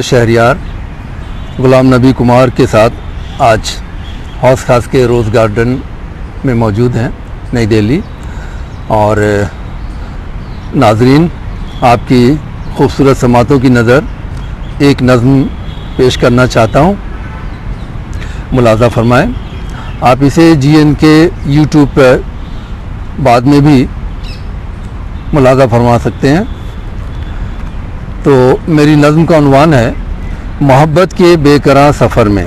شہریار غلام نبی کمار کے ساتھ آج حوض خاص کے روز گارڈن میں موجود ہیں نئی دہلی، اور ناظرین آپ کی خوبصورت سماعتوں کی نظر ایک نظم پیش کرنا چاہتا ہوں، ملاحظہ فرمائیں۔ آپ اسے جی این کے یوٹیوب پر بعد میں بھی ملاحظہ فرما سکتے ہیں۔ تو میری نظم کا عنوان ہے محبت کے بے قرار سفر میں۔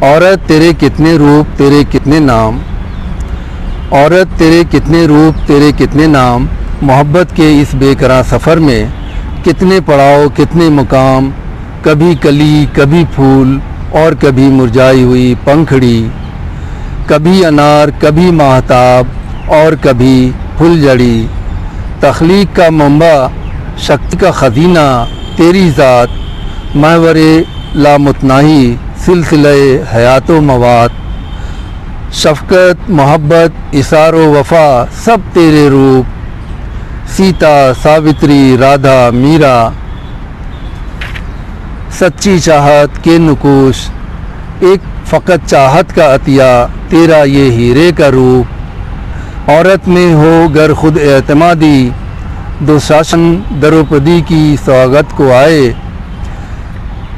عورت تیرے کتنے روپ تیرے کتنے نام، عورت تیرے کتنے روپ تیرے کتنے نام، محبت کے اس بے قرار سفر میں کتنے پڑاؤ کتنے مقام، کبھی کلی کبھی پھول اور کبھی مرجائی ہوئی پنکھڑی، کبھی انار کبھی ماہتاب اور کبھی پھل جڑی، تخلیق کا منبع شکتی کا خزینہ تیری ذات، محور لامتناہی سلسلہ حیات و موات، شفقت محبت اثار و وفا سب تیرے روپ، سیتا ساوتری رادھا میرا، سچی چاہت کے نقوش، ایک فقط چاہت کا عطیہ تیرا یہ ہیرے کا روپ، عورت میں ہو گر خود اعتمادی، دو شاشن دروپدی کی سواگت کو آئے،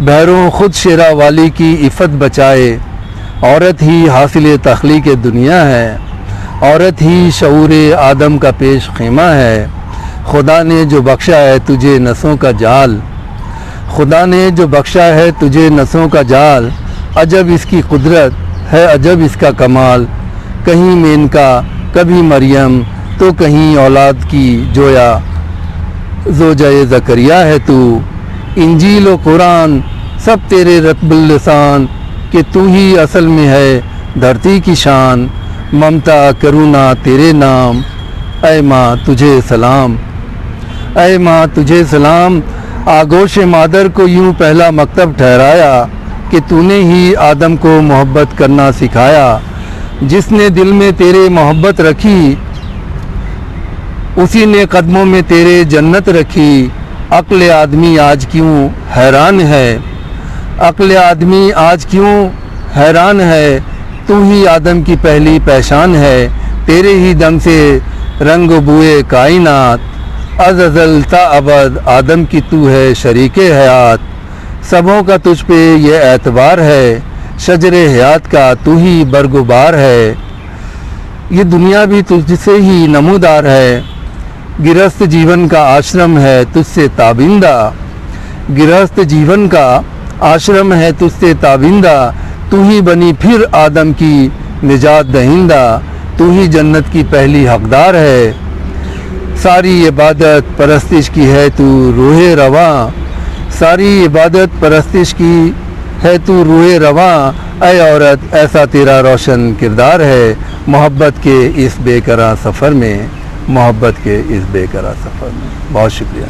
بہروں خود شیرا والی کی عفت بچائے، عورت ہی حاصل تخلیق دنیا ہے، عورت ہی شعور آدم کا پیش خیمہ ہے، خدا نے جو بخشا ہے تجھے نسوں کا جال، خدا نے جو بخشا ہے تجھے نسوں کا جال، عجب اس کی قدرت ہے عجب اس کا کمال، کہیں مینکا کبھی مریم تو کہیں اولاد کی جویا، زوجہ زکریا ہے تو، انجیل و قرآن سب تیرے رتب اللسان، کہ تو ہی اصل میں ہے دھرتی کی شان، ممتا کرونا تیرے نام، اے ماں تجھے سلام، اے ماں تجھے سلام، آگوش مادر کو یوں پہلا مکتب ٹھہرایا، کہ تو نے ہی آدم کو محبت کرنا سکھایا، جس نے دل میں تیرے محبت رکھی اسی نے قدموں میں تیرے جنت رکھی، عقل آدمی آج کیوں حیران ہے، عقل آدمی آج کیوں حیران ہے، تو ہی آدم کی پہلی پہچان ہے، تیرے ہی دم سے رنگ و بوئے کائنات، از ازل تا ابد آدم کی تو ہے شریک حیات، سبوں کا تجھ پہ یہ اعتبار ہے، شجر حیات کا تو ہی برگ و بار ہے، یہ دنیا بھی تجھ سے ہی نمودار ہے، گرہست جیون کا آشرم ہے تجھ سے تابندہ، گرہست جیون کا آشرم ہے تجھ سے تابندہ، تو ہی بنی پھر آدم کی نجات دہندہ، تو ہی جنت کی پہلی حقدار ہے، ساری عبادت پرستش کی ہے تو روح رواں، ساری عبادت پرستش کی ہے تو روح رواں، اے عورت ایسا تیرا روشن کردار ہے، محبت کے اس بے قرار سفر میں، محبت کے اس بے قرار سفر میں۔ بہت شکریہ۔